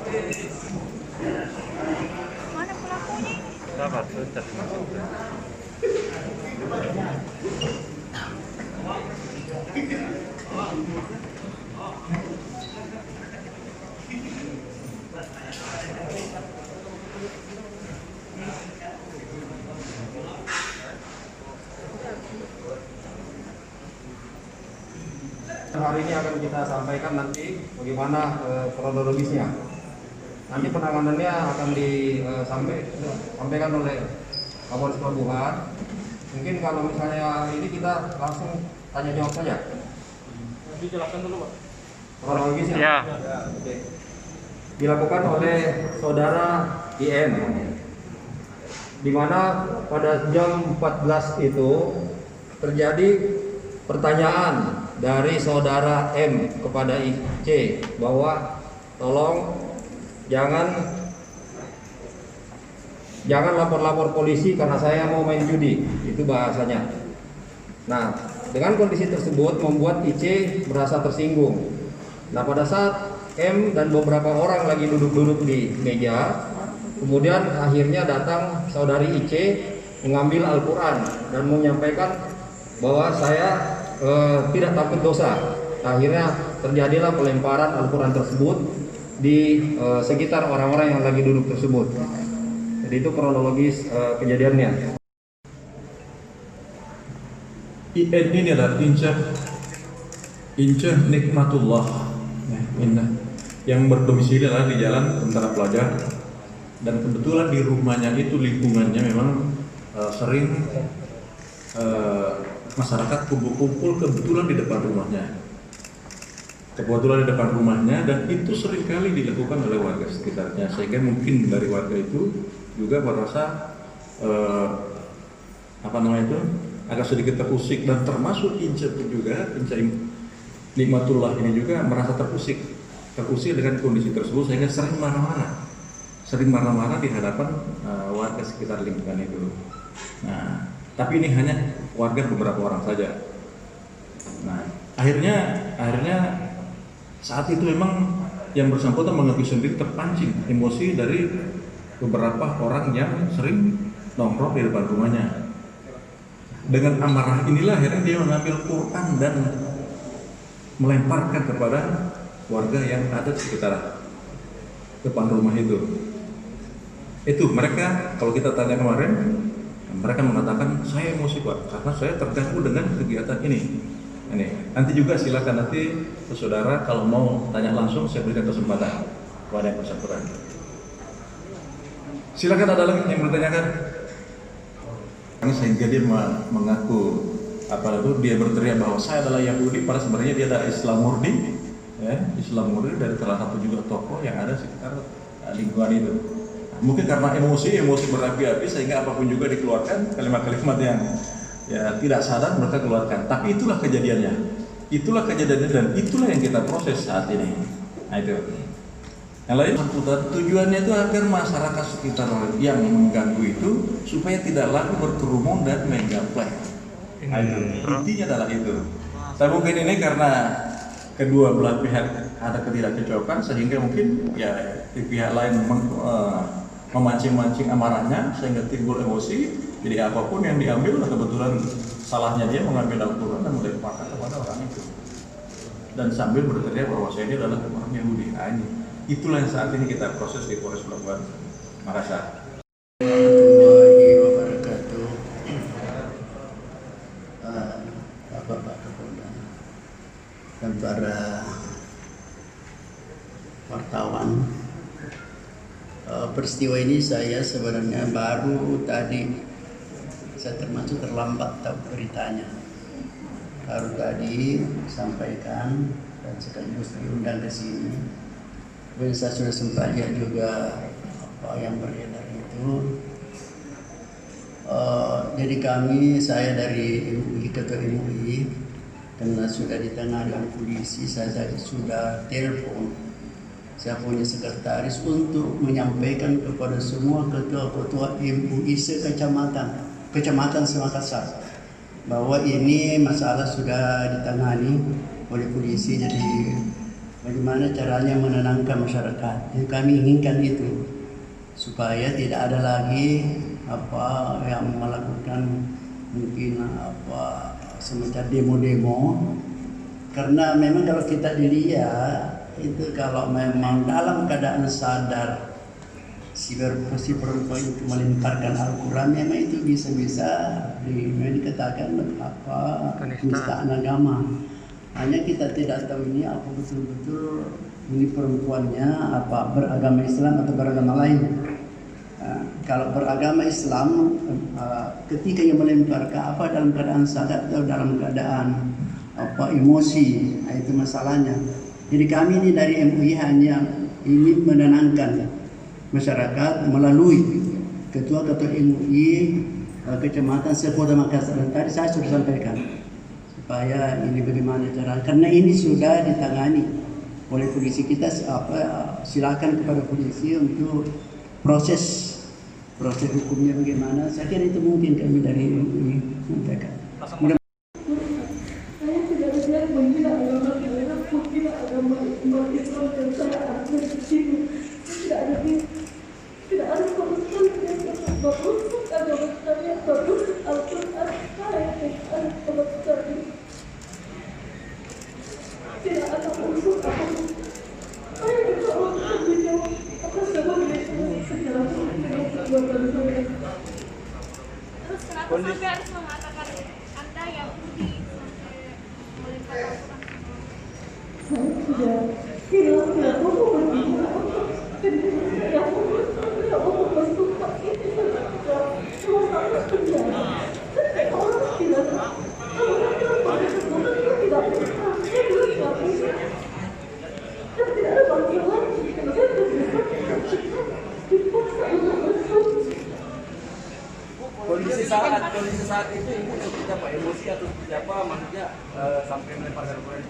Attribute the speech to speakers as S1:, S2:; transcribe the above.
S1: Mana pelakunya ini?
S2: Sabar, susah masuk.
S3: Hari ini akan kita sampaikan nanti bagaimana kronologisnya. Nanti penanganannya akan disampaikan oleh Kapolres Pelabuhan. Mungkin kalau misalnya ini kita langsung tanya jawab saja.
S4: Dijelaskan dulu, Pak.
S3: Kronologisnya.
S2: Ya.
S3: Oke. Dilakukan oleh saudara IN, di mana pada jam 14 itu terjadi pertanyaan dari saudara M kepada IC bahwa tolong jangan lapor-lapor polisi karena saya mau main judi, itu bahasanya. Nah, dengan kondisi tersebut membuat IC merasa tersinggung. Nah, pada saat M dan beberapa orang lagi duduk-duduk di meja, kemudian akhirnya datang saudari IC mengambil Al-Quran dan menyampaikan bahwa saya tidak takut dosa. Akhirnya terjadilah pelemparan Al-Quran tersebut di sekitar orang-orang yang lagi duduk tersebut. Jadi itu kronologis kejadiannya.
S4: IN ini adalah Ince Nikmatullah, yang berdomisili adalah di Jalan Tentara Pelajar, dan kebetulan di rumahnya itu lingkungannya memang sering masyarakat kumpul-kumpul kebetulan di depan rumahnya, dan itu seringkali dilakukan oleh warga sekitarnya, sehingga mungkin dari warga itu juga merasa agak sedikit terusik, dan termasuk Ince pun juga, Ince Nikmatullah ini juga merasa terusik dengan kondisi tersebut, sehingga sering marah-marah di hadapan warga sekitar lingkungan itu. Nah, tapi ini hanya warga beberapa orang saja. Nah, akhirnya saat itu memang yang bersangkutan mengaku sendiri terpancing emosi dari beberapa orang yang sering nongkrong di depan rumahnya. Dengan amarah inilah akhirnya dia mengambil Quran dan melemparkan kepada warga yang ada di sekitar depan rumah itu. Itu mereka, kalau kita tanya kemarin, mereka mengatakan saya emosi Pak karena saya terganggu dengan kegiatan ini. Nanti juga silakan nanti saudara kalau mau tanya langsung saya berikan kesempatan kepada yang bersangkutan. Silakan, ada lagi yang bertanyakan. Sehingga dia mengaku dia berteriak bahwa saya adalah Yahudi, padahal sebenarnya dia adalah Islam murni, Islam murni dari salah satu juga tokoh yang ada sekitar lingkungan itu. Mungkin karena emosi berapi-api sehingga apapun juga dikeluarkan, kalimat-kalimat yang tidak sadar mereka keluarkan. Tapi itulah kejadiannya dan itulah yang kita proses saat ini. Nah itu. Yang lain, tujuannya itu agar masyarakat sekitar yang mengganggu itu supaya tidak lagi berkerumun dan menggaplek. Nah, intinya adalah itu. Tapi mungkin ini karena kedua belah pihak ada ketidakcocokan sehingga mungkin di pihak lain memancing-mancing amarahnya sehingga timbul emosi. Jadi apapun yang diambil, kebetulan salahnya dia mengambil Al-Quran dan melemparkan kepada orang itu, dan sambil berteriak bahwa saya ini adalah orang Yahudi. Nah, itulah yang saat ini kita proses di Polres Pelabuhan Makassar.
S5: Warahmatullahi wabarakatuh. Bapak Kapolda dan para wartawan, peristiwa ini saya sebenarnya baru tadi, saya termasuk terlambat tahu beritanya. Baru tadi sampaikan dan sekaligus diundang ke sini. Dan saya sudah sempat lihat juga apa yang beredar itu. Jadi saya dari MUI, ketua MUI, karena sudah ditangani oleh polisi, saya sudah telepon saya punya sekretaris untuk menyampaikan kepada semua ketua-ketua MUI kecamatan Makassar bahwa ini masalah sudah ditangani oleh polisi. Jadi bagaimana caranya menenangkan masyarakat. Yang kami inginkan itu supaya tidak ada lagi apa yang melakukan mungkin apa semacam demo-demo, karena memang kalau kita dilihat itu kalau memang dalam keadaan sadar si perempuan itu melemparkan Al-Quran, memang itu bisa-bisa dikatakan apa penistaan agama. Hanya kita tidak tahu ini apa betul-betul ini perempuannya apa beragama Islam atau beragama lain. Kalau beragama Islam, ketika ia melemparkan apa dalam keadaan sadar atau dalam keadaan apa emosi, itu masalahnya. Jadi kami ini dari MUI hanya ingin menenangkan masyarakat melalui ketua-ketua MUI kecamatan sekota Makassar. Dan tadi saya sudah sampaikan supaya ini bagaimana cara, karena ini sudah ditangani oleh polisi kita. Silakan kepada polisi untuk proses hukumnya bagaimana. Saya kira itu mungkin kami dari MUI sampaikan.
S2: Saya tidak lihat menghina agama lain, menghina agama umat Islam yang saya akui di sini. Tidak ada sama sekali yang bagus agama saya, bagus Al-Quran saya yang sama sekali. Tidak ada unsur apapun. Saya minta Allah menjawab atas sebagai sejarah dengan perbuatan saya.
S1: Terus kenapa sampai harus mengatakan Anda Yahudi sampai melempar Al-Quran?
S2: Saya sudah hilang ya Allah berbicara apa? Ya Allah bersumpah ini sudah 2 tahun penjara. Sampai orang tidak tidak bisa, saya bilang tidak bisa. Dan tidak ada masalah. Saya tidak bisa dipaksa untuk bersumpah.
S6: Kondisi saat itu ibu seperti apa, emosi atau seperti apa, maksudnya sampai melempar Al-Quran?